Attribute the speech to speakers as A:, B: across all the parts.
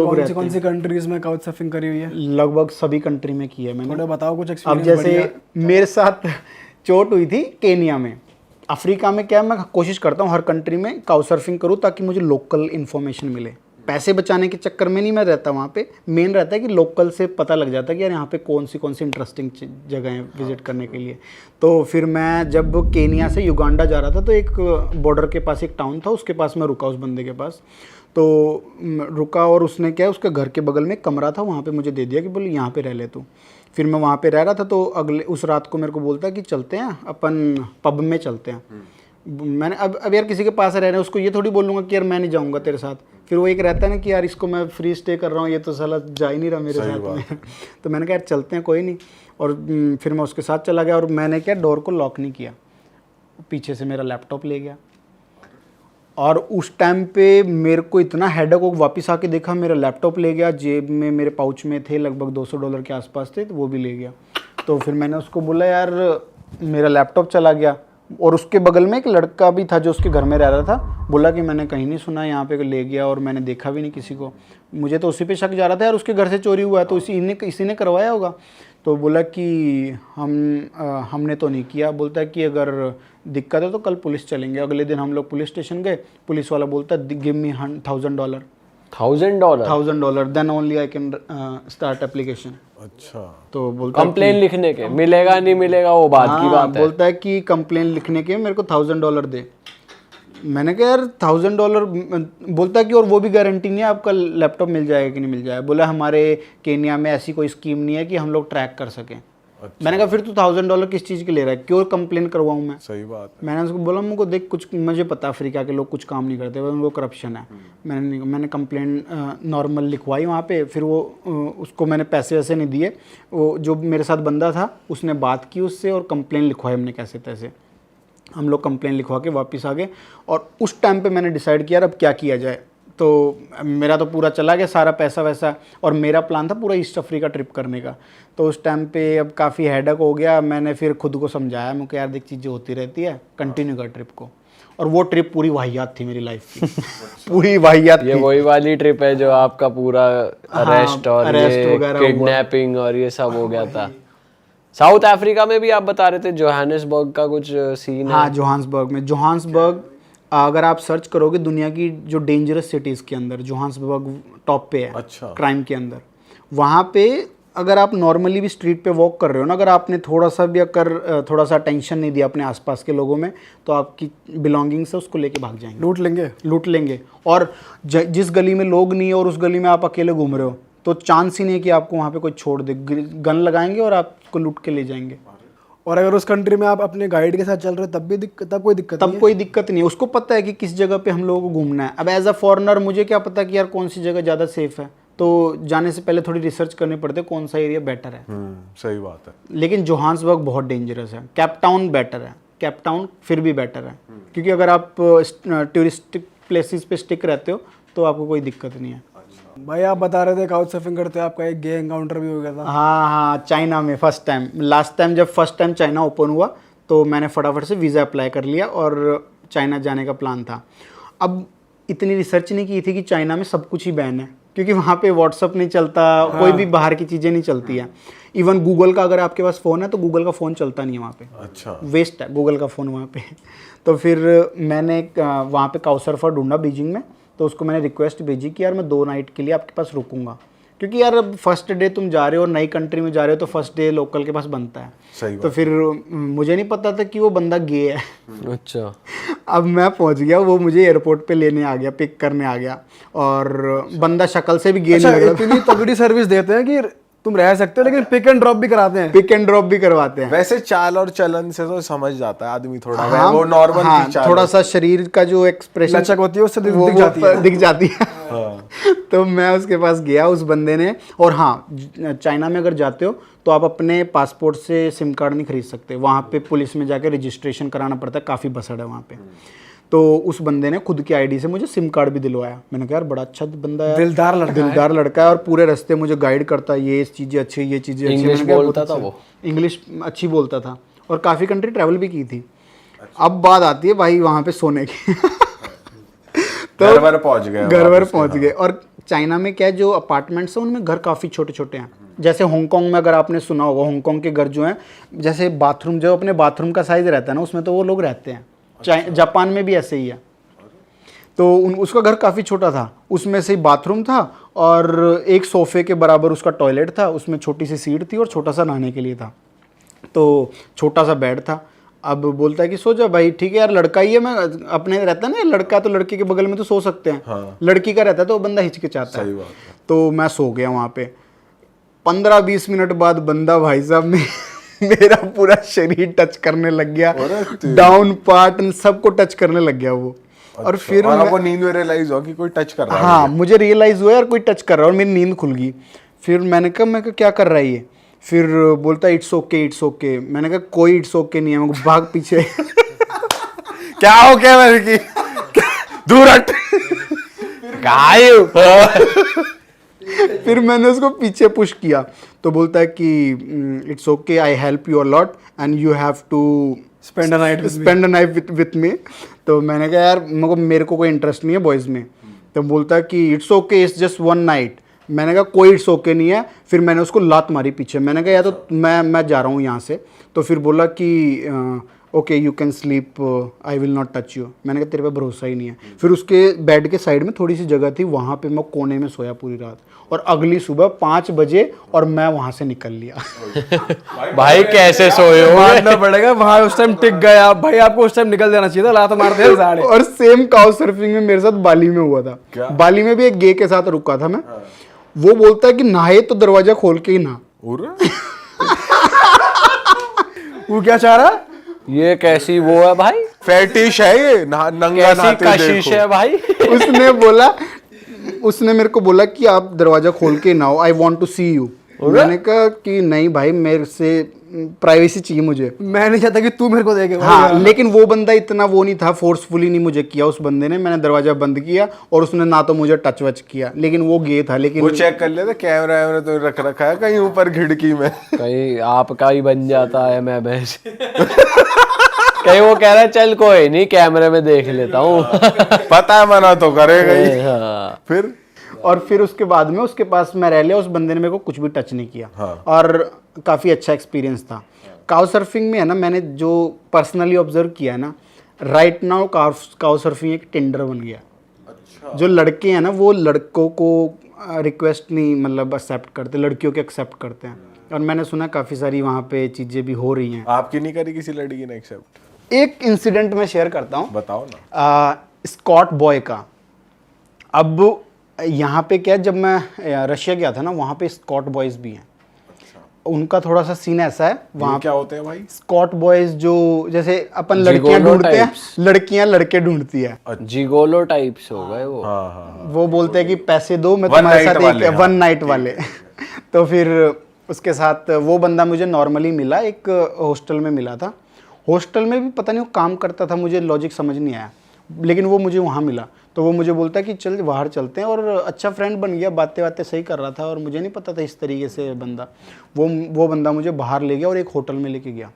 A: लोग रहते हैं।
B: कौन सी कंट्रीज में काउच सर्फिंग करी हुई है?
A: लगभग सभी कंट्री में की है मैंने।
B: थोड़ा बताओ कुछ
A: अब
B: एक्सपीरियंस।
A: जैसे मेरे साथ चोट हुई थी केनिया में। अफ्रीका में क्या है, मैं कोशिश करता हूँ हर कंट्री में काउच सर्फिंग करूँ ताकि मुझे लोकल इन्फॉर्मेशन मिले। पैसे बचाने के चक्कर में नहीं मैं रहता वहाँ पे, मेन रहता है कि लोकल से पता लग जाता है कि यार यहाँ पे कौन सी इंटरेस्टिंग जगह है विजिट करने के लिए। तो फिर मैं जब केनिया से युगांडा जा रहा था तो एक बॉर्डर के पास एक टाउन था, उसके पास मैं रुका, उस बंदे के पास तो रुका। और उसने क्या है, उसके घर के बगल में एक कमरा था, वहाँ पे मुझे दे दिया कि बोले यहाँ पे रह ले तू। फिर मैं वहाँ पे रह रहा था तो उस रात को मेरे को बोलता कि चलते हैं अपन पब में चलते हैं। मैंने अब यार किसी के पास रह रहे हैं, उसको ये थोड़ी बोलूँगा कि यार मैं नहीं जाऊँगा तेरे साथ। फिर वो एक रहता है ना कि यार इसको मैं फ्री स्टे कर रहा हूँ, ये तो साला जा ही नहीं रहा मेरे साथ में। तो मैंने कहा यार चलते हैं, कोई नहीं। और फिर मैं उसके साथ चला गया और मैंने क्या डोर को लॉक नहीं किया, पीछे से मेरा लैपटॉप ले गया। और उस टाइम पे मेरे को इतना हेडेक हो, वापस आके देखा मेरा लैपटॉप ले गया, जेब में मेरे पाउच में थे लगभग $200 के आसपास थे, तो वो भी ले गया। तो फिर मैंने उसको बोला यार मेरा लैपटॉप चला गया। और उसके बगल में एक लड़का भी था जो उसके घर में रह रहा था, बोला कि मैंने कहीं नहीं सुना यहाँ पे ले गया और मैंने देखा भी नहीं किसी को। मुझे तो उसी पे शक जा रहा था यार, उसके घर से चोरी हुआ है तो इसी ने करवाया होगा। तो बोला कि हमने तो नहीं किया। बोलता है कि अगर दिक्कत है तो कल पुलिस चलेंगे। अगले दिन हम लोग पुलिस स्टेशन गए, पुलिस वाला बोलता है give me $1,000। $1,000 then only I can start application.
C: अच्छा,
A: तो बोलता
D: कंप्लेन लिखने के मिलेगा नहीं मिलेगा वो बात की बात है।
A: बोलता है कि कंप्लेन लिखने के मेरे को $1,000 दे। मैंने कहा यार $1,000। बोलता है कि और वो भी गारंटी नहीं है आपका लैपटॉप मिल जाएगा कि नहीं मिल जाएगा। बोला हमारे केनिया में ऐसी कोई स्कीम नहीं है कि हम लोग ट्रैक कर सकें। अच्छा। मैंने कहा फिर तू $1,000 किस चीज़ के ले रहा है, क्यों कंप्लेन करवाऊँ मैं?
C: सही बात है।
A: मैंने उसको बोला मुझको देख कुछ मुझे पता अफ्रीका के लोग कुछ काम नहीं करते, उनको करप्शन है। मैंने कंप्लेन नॉर्मल लिखवाई वहाँ पे। फिर वो उसको मैंने पैसे वैसे नहीं दिए, वो जो मेरे साथ बंदा था उसने बात की उससे और कंप्लेन लिखवाई हमने कैसे तैसे। हम लोग कंप्लेन लिखवा के वापस आ गए। और उस टाइम पे मैंने डिसाइड किया अब क्या किया जाए। तो मेरा तो पूरा चला गया सारा पैसा वैसा, और मेरा प्लान था पूरा ईस्ट अफ्रीका ट्रिप करने का। तो उस टाइम पे अब काफ़ी हेडेक हो गया। मैंने फिर खुद को समझाया, मुझे यार देख चीज़ें होती रहती है, कंटिन्यू कर ट्रिप को। और वो ट्रिप पूरी वाहियात थी मेरी लाइफ की। पूरी वाहियात
D: ये
A: थी।
D: वही वाली ट्रिप है जो आपका पूरा अरेस्ट और
A: वगैरह
D: किडनैपिंग और ये सब हो गया था। साउथ अफ्रीका में भी आप बता रहे थे जोहानिसबर्ग का कुछ सीन है।
A: हाँ, जोहान्सबर्ग अगर आप सर्च करोगे दुनिया की जो डेंजरस सिटीज़ के अंदर जोहान्सबर्ग टॉप पे है।
C: अच्छा।
A: क्राइम के अंदर। वहाँ पे अगर आप नॉर्मली भी स्ट्रीट पे वॉक कर रहे हो ना, अगर आपने थोड़ा सा टेंशन नहीं दिया अपने आसपास के लोगों में, तो आपकी बिलोंगिंग्स है उसको लेके भाग जाएंगे, लूट लेंगे। और जिस गली में लोग नहीं है और उस गली में आप अकेले घूम रहे हो तो चांस ही नहीं है कि आपको वहाँ पे कोई छोड़ दे, गन लगाएंगे और आपको लूट के ले जाएंगे।
B: और अगर उस कंट्री में आप अपने गाइड के साथ चल रहे हो तब कोई दिक्कत
A: नहीं है। उसको पता है कि किस जगह पे हम लोगों को घूमना है। अब एज अ फॉरेनर मुझे क्या पता कि यार कौन सी जगह ज़्यादा सेफ है, तो जाने से पहले थोड़ी रिसर्च करनी पड़ती है कौन सा एरिया बेटर है।
C: सही बात है।
A: लेकिन जोहान्सबर्ग बहुत डेंजरस है। केप टाउन बेटर है, केप टाउन फिर भी बेटर है, क्योंकि अगर आप टूरिस्टिक प्लेसेस पे स्टिक रहते हो तो आपको कोई दिक्कत नहीं है।
B: भाई आप बता रहे थे काउच सर्फिंग करते हो, आपका एक गे एनकाउंटर भी हो गया था।
A: हाँ, चाइना में फर्स्ट टाइम जब चाइना ओपन हुआ तो मैंने फटाफट से वीज़ा अप्लाई कर लिया और चाइना जाने का प्लान था। अब इतनी रिसर्च नहीं की थी कि चाइना में सब कुछ ही बैन है, क्योंकि वहाँ पे व्हाट्सअप नहीं चलता। हाँ। कोई भी बाहर की चीज़ें नहीं चलती है। इवन गूगल का अगर आपके पास फ़ोन है तो गूगल का फ़ोन चलता नहीं है वहाँ पे।
C: अच्छा, वेस्ट
A: है गूगल का फ़ोन वहाँ पे। तो फिर मैंने वहाँ पे काउच सर्फर ढूंढा बीजिंग में, तो उसको मैंने रिक्वेस्ट भेजी कि यार मैं 2 नाइट के लिए आपके पास रुकूंगा, क्योंकि यार अब फर्स्ट डे तुम जा रहे हो और नई कंट्री में जा रहे हो तो फर्स्ट डे लोकल के पास बनता है।
C: सही
A: तो फिर मुझे नहीं पता था कि वो बंदा गे है।
D: अच्छा।
A: अब मैं पहुंच गया, वो मुझे एयरपोर्ट पे लेने आ गया, पिक करने आ गया, और बंदा शक्ल से भी गे नहीं लग रहा।
B: इतनी तगड़ी सर्विस देते हैं कि तुम रह सकते हो, लेकिन पिक एंड ड्रॉप भी करवाते हैं।
C: वैसे चाल और चलन से तो समझ जाता है आदमी थोड़ा।
A: हाँ,
C: वो नॉर्मल
A: हाँ, थोड़ा सा शरीर का जो एक्सप्रेशन
B: लचक होती है उससे
A: दिख जाती है। हाँ। तो मैं उसके पास गया, उस बंदे ने। और हाँ, चाइना में अगर जाते हो तो आप अपने पासपोर्ट से सिम कार्ड नहीं खरीद सकते, वहाँ पे पुलिस में जाके रजिस्ट्रेशन कराना पड़ता है, काफ़ी बसड़ है वहाँ पे। तो उस बंदे ने खुद की आईडी से मुझे सिम कार्ड भी दिलवाया। मैंने कहा यार बड़ा अच्छा बंदा है, दिलदार लड़का है, और पूरे रास्ते मुझे गाइड करता है, ये चीज़ें अच्छी, ये चीज़ें अच्छी।
D: इंग्लिश बोलता था वो,
A: इंग्लिश अच्छी बोलता था, और काफ़ी कंट्री ट्रैवल भी की थी। अब बात आती है भाई वहाँ पे सोने की।
C: तो घर वर पहुँच गए,
A: और चाइना में क्या है, जो अपार्टमेंट्स हैं उनमें घर काफ़ी छोटे छोटे हैं। जैसे हांगकांग में अगर आपने सुना होगा, हांगकांग के घर जो हैं, जैसे बाथरूम जो अपने बाथरूम का साइज़ रहता है ना, उसमें तो वो लोग रहते हैं। जापान में भी ऐसे ही है। तो उसका घर काफ़ी छोटा था, उसमें से बाथरूम था और एक सोफ़े के बराबर उसका टॉयलेट था, उसमें छोटी सी सीट थी और छोटा सा नहाने के लिए था। तो छोटा सा बेड था। अब बोलता है कि सो जा भाई, ठीक है यार, लड़का ही है, मैं अपने रहता है ना, लड़का तो लड़के के बगल में तो सो सकते हैं।
C: हाँ।
A: लड़की का रहता है तो बंदा हिचकिचाता
C: सही
A: है।
C: बात है।
A: तो मैं सो गया वहाँ पे। 15-20 मिनट बाद बंदा भाई साहब में मेरा पूरा शरीर टच करने लग गया, डाउन पार्ट सबको टच करने लग गया वो। और फिर
C: और आपको नींद में रियलाइज हो कि कोई टच कर रहा है।
A: हाँ, मुझे रियलाइज हुआ यार कोई टच कर रहा है और मेरी नींद खुल गई। फिर मैंने कहा क्या कर रहा है ये? फिर बोलता इट्स ओके इट्स ओके। मैंने कहा कोई इट्स ओके नहीं है, मैं भाग पीछे।
C: क्या हो क्या मेरे की दूर हट।
A: फिर मैंने उसको पीछे पुश किया तो बोलता है कि it's okay, I help you a lot and you have to
B: spend a night
A: with me. तो मैंने कहा यार मेरे को कोई इंटरेस्ट नहीं है बॉयज़ में। तो बोलता है कि it's okay, it's just one night. मैंने कहा कोई इट्स ओके नहीं है। फिर मैंने उसको लात मारी पीछे। मैंने कहा या तो मैं जा रहा हूँ यहाँ से। तो फिर बोला कि okay you can sleep, I will not touch you. मैंने कहा तेरे पे भरोसा ही नहीं है। फिर उसके बेड के साइड में थोड़ी सी जगह थी, वहाँ पे मैं कोने में सोया पूरी रात। और अगली सुबह 5 बजे और मैं वहाँ से निकल लिया।
D: भाई कैसे सोए हो?
B: मानना पड़ेगा, वहाँ उस टाइम टिक गया भाई, आपको उस टाइम निकल देना चाहिए था, लात मार दे साढ़े।
A: और सेम काउ सर्फिंग में मेरे साथ बाली में हुआ था।
C: क्या?
A: बाली में भी एक गे के साथ रुका था मैं। वो बोलता है कि नहाए तो दरवाजा खोल के ही नहा।
B: वो क्या चाह रहा?
D: ये कैसी वो है भाई?
C: फेटिश है ये, नंगा
D: कैसी
C: नहाते
D: कशिश
C: देखो।
D: है भाई?
A: उसने मेरे को बोला कि आप दरवाजा खोल के नहाओ, I want to see you. मैंने कहा कि नहीं भाई, मेरे से प्राइवेसी चाहिए मुझे।
B: मैं नहीं चाहता कि तू मेरे को देखे।
A: हाँ, लेकिन वो बंदा इतना वो नहीं था, फोर्सफुली नहीं मुझे किया उस बंदे ने। मैंने दरवाजा बंद किया और उसने ना तो मुझे टच वच किया, लेकिन वो गे था। लेकिन
C: वो चेक कर लेते कैमरा वैमरा तो रख रखा है कहीं ऊपर खिड़की में।
D: कहीं आपका ही बन जाता है मैं भैंस। कहीं वो कह रहा है चल कोई नहीं कैमरे में देख लेता हूँ।
C: पता है मना तो करेगा ही।
D: हाँ।
A: फिर उसके बाद में उसके पास मैं रह लिया। उस बंदे ने मेरे को कुछ भी टच नहीं किया।
C: हाँ।
A: और काफ़ी अच्छा एक्सपीरियंस था। काउ सर्फिंग में है ना, मैंने जो पर्सनली ऑब्जर्व किया है ना, राइट नाउ काउ सर्फिंग एक टेंडर बन गया। अच्छा। जो लड़के हैं ना, वो लड़कों को रिक्वेस्ट नहीं मतलब एक्सेप्ट करते, लड़कियों के एक्सेप्ट करते हैं। और मैंने सुना काफ़ी सारी वहाँ पे चीज़ें भी हो रही हैं।
C: आपकी नहीं करी किसी लड़की ने एक्सेप्ट?
A: एक इंसिडेंट मैं शेयर करता हूँ,
C: बताओ ना।
A: स्कॉट बॉय का। अब यहाँ पे क्या है, जब मैं रशिया गया था ना, वहाँ पे स्कॉट बॉयज़ भी हैं। उनका थोड़ा सा सीन ऐसा है वहाँ।
C: क्या होते हैं भाई?
A: स्कॉट बॉयज जो जैसे अपन लड़कियां ढूंढते हैं, लड़कियां लड़के ढूंढती है।
D: जिगोलो टाइप्स हो गए वो।
C: हाँ।
A: वो बोलते हैं कि पैसे दो, मैं तुम्हारे साथ एक वन नाइट वाले। तो फिर उसके साथ वो बंदा मुझे नॉर्मली मिला, एक हॉस्टल में मिला था। हॉस्टल में भी पता नहीं वो काम करता था, मुझे लॉजिक समझ नहीं आया, लेकिन वो मुझे वहाँ मिला। तो वो मुझे बोलता है कि चल बाहर चलते हैं, और अच्छा फ्रेंड बन गया, बातें सही कर रहा था। और मुझे नहीं पता था इस तरीके से बंदा, वो बंदा मुझे बाहर ले गया और एक होटल में लेके गया।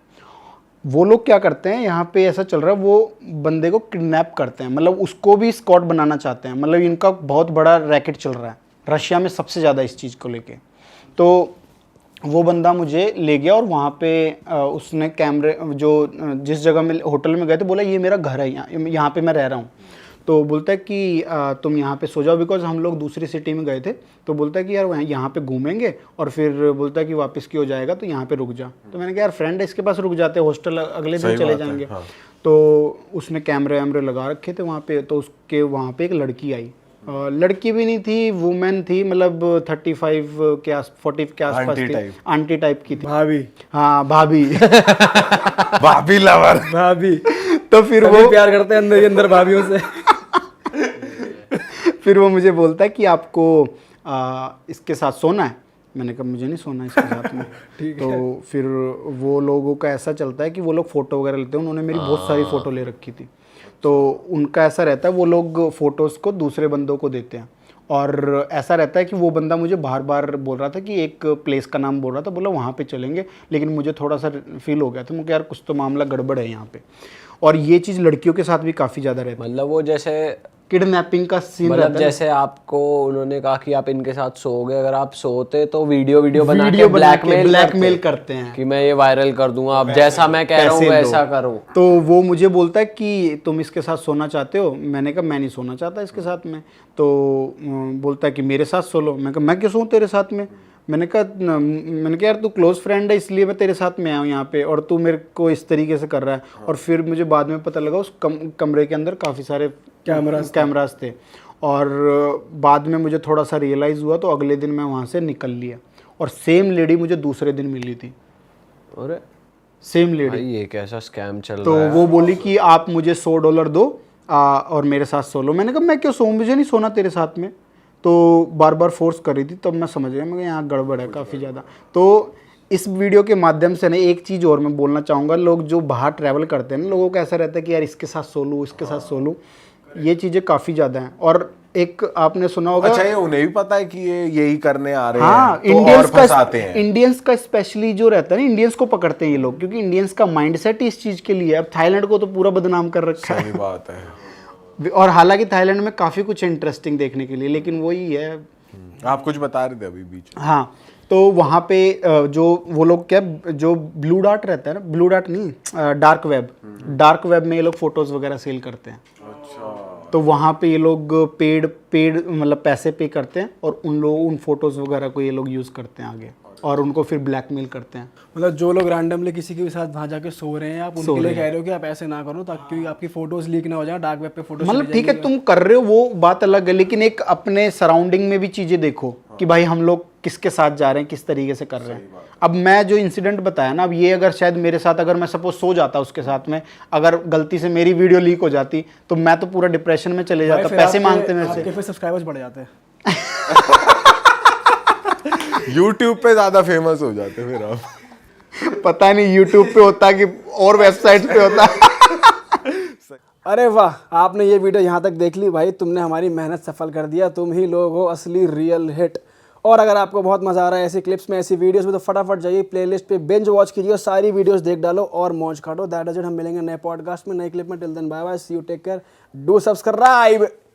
A: वो लोग क्या करते हैं, यहाँ पे ऐसा चल रहा है, वो बंदे को किडनैप करते हैं, मतलब उसको भी स्कॉट बनाना चाहते हैं। मतलब इनका बहुत बड़ा रैकेट चल रहा है रशिया में, सबसे ज़्यादा इस चीज़ को लेके। तो वो बंदा मुझे ले गया और वहाँ पे उसने कैमरे जो जिस जगह में होटल में गए थे, बोला ये मेरा घर है, यहाँ पे मैं रह रहा हूँ। तो बोलता है कि तुम यहाँ पे सो जाओ, बिकॉज हम लोग दूसरी सिटी में गए थे। तो बोलता है कि यार यहाँ पे घूमेंगे, और फिर बोलता है कि वापस की हो जाएगा तो यहाँ पे रुक जा। तो मैंने कहा यार फ्रेंड है, इसके पास रुक जाते, हॉस्टल अगले दिन चले जाएंगे। हाँ। तो उसने कैमरे वैमरे लगा रखे थे वहाँ पे। तो उसके वहाँ पे एक लड़की आई, लड़की भी नहीं थी, वुमेन थी, मतलब 35 के 40 के आसपास थी, आंटी टाइप की थी।
B: भाभी।
A: हाँ भाभी।
C: भाभी लवर।
B: भाभी।
A: तो फिर वो
B: प्यार करते हैं अंदर ही अंदर भाभीयों से।
A: फिर वो मुझे बोलता है कि आपको इसके साथ सोना है। मैंने कहा मुझे नहीं सोना इसके साथ में। तो फिर वो लोगों का ऐसा चलता है कि वो लोग फ़ोटो वगैरह लेते हैं। उन्होंने मेरी बहुत सारी फ़ोटो ले रखी थी। तो उनका ऐसा रहता है, वो लोग फ़ोटोज़ को दूसरे बंदों को देते हैं। और ऐसा रहता है कि वो बंदा मुझे बार बार बोल रहा था कि एक प्लेस का नाम बोल रहा था, बोला वहाँ पे चलेंगे। लेकिन मुझे थोड़ा सा फील हो गया था, मुझे यार कुछ तो मामला गड़बड़ है यहाँ पे। और ये चीज़ लड़कियों के साथ भी काफ़ी ज़्यादा रहती है।
D: मतलब वो जैसे
A: किडनैपिंग का सीन
D: मतलब
A: रहता है।
D: जैसे आपको उन्होंने कहा कि आप इनके साथ सोओगे, अगर आप सोते तो वीडियो बना
A: वीडियो
D: के
A: बना के
D: ब्लैकमेल
A: ब्लैकमेल करते हैं
D: कि मैं ये वायरल कर दूंगा, आप जैसा मैं कह रहा हूँ
A: पैसे दो।
D: वैसा करो।
A: तो वो मुझे बोलता है कि तुम इसके साथ सोना चाहते हो। मैंने कहा मैं नहीं सोना चाहता इसके साथ में। तो बोलता है कि मेरे साथ सो लो। मैं कहा मैं क्यों सोऊं तेरे साथ में। मैंने कहा यार तू क्लोज फ्रेंड है इसलिए मैं तेरे साथ में आया हूँ यहाँ पे, और तू मेरे को इस तरीके से कर रहा है। और फिर मुझे बाद में पता लगा उस कमरे के अंदर काफ़ी सारे कैमरास थे। और बाद में मुझे थोड़ा सा रियलाइज़ हुआ, तो अगले दिन मैं वहाँ से निकल लिया। और सेम लेडी मुझे दूसरे दिन मिली थी,
D: अरे
A: सेम लेडी।
D: भाई ये कैसा स्कैम चल
A: तो
D: रहा है।
A: वो बोली कि आप मुझे $100 दो और मेरे साथ सो लो। मैंने कहा मैं क्यों सोऊं, मुझे नहीं सोना तेरे साथ में। तो बार बार फोर्स कर रही थी, तब मैं समझ गया, मैं कहा यहाँ गड़बड़ है काफ़ी ज़्यादा। तो इस वीडियो के माध्यम से ना एक चीज़ और मैं बोलना चाहूँगा, लोग जो बाहर ट्रैवल करते हैं ना, लोगों को ऐसा रहता है कि यार इसके साथ सो लूँ, इसके साथ सो लूँ। ये चीज़ें काफ़ी ज़्यादा हैं। और एक आपने सुना होगा,
C: अच्छा ये उन्हें भी पता है कि ये यही करने आ रहे
A: हाँ,
C: हैं, तो और फंसाते हैं।
A: इंडियंस का स्पेशली जो रहता है ना, इंडियंस को पकड़ते हैं ये लोग, क्योंकि इंडियंस का माइंडसेट ही इस चीज़ के लिए है। अब थाईलैंड को तो पूरा बदनाम कर रखा
C: सही बात है।
A: है। और हालांकि थाईलैंड में काफ़ी कुछ इंटरेस्टिंग देखने के लिए, लेकिन वही है।
C: आप कुछ बता रहे थे अभी बीच में।
A: हाँ, तो वहाँ पे जो वो लोग क्या, जो ब्लू डार्ट रहता है ना, ब्लू डार्ट नहीं, डार्क वेब में ये लोग फोटोज़ वगैरह सेल करते हैं। तो वहाँ पे ये लोग पेड मतलब पैसे पे करते हैं, और उन फोटोज़ वगैरह को ये लोग यूज़ करते हैं आगे, और उनको फिर ब्लैकमेल करते हैं।
B: मतलब जो लोग रैंडमली किसी के भी साथ वहाँ जाके सो रहे हैं, आप उनके लिए कह रहे हो कि आप ऐसे ना करो, ताकि आपकी फोटोज लीक ना हो जाए, डार्क वेब पे फोटोज।
A: मतलब ठीक है तुम कर रहे हो वो बात अलग है, लेकिन एक अपने सराउंडिंग में भी चीज़ें देखो कि भाई हम लोग किसके साथ जा रहे हैं, किस तरीके से कर रहे हैं। अब मैं जो इंसिडेंट बताया ना, अब ये अगर शायद मेरे साथ, अगर मैं सपोज सो जाता उसके साथ में, अगर गलती से मेरी वीडियो लीक हो जाती, तो मैं तो पूरा डिप्रेशन में चले जाता, पैसे मांगते मेरे से।
B: फिर सब्सक्राइबर्स बढ़ जाते हैं।
C: YouTube पे ज्यादा फेमस हो जाते फिर आप।
A: पता नहीं YouTube पे होता कि और वेबसाइट पे होता।
B: अरे वाह, आपने ये वीडियो यहाँ तक देख ली भाई, तुमने हमारी मेहनत सफल कर दिया। तुम ही लोग हो असली रियल हिट। और अगर आपको बहुत मजा आ रहा है ऐसी क्लिप्स में, ऐसी वीडियोस में, तो फटाफट जाइए प्लेलिस्ट पे, बिंज वॉच कीजिए, सारी वीडियोस देख डालो और मौज काटो। That is it. हम मिलेंगे नए पॉडकास्ट में, नए क्लिप में। Till then bye bye, see you, take care, do subscribe.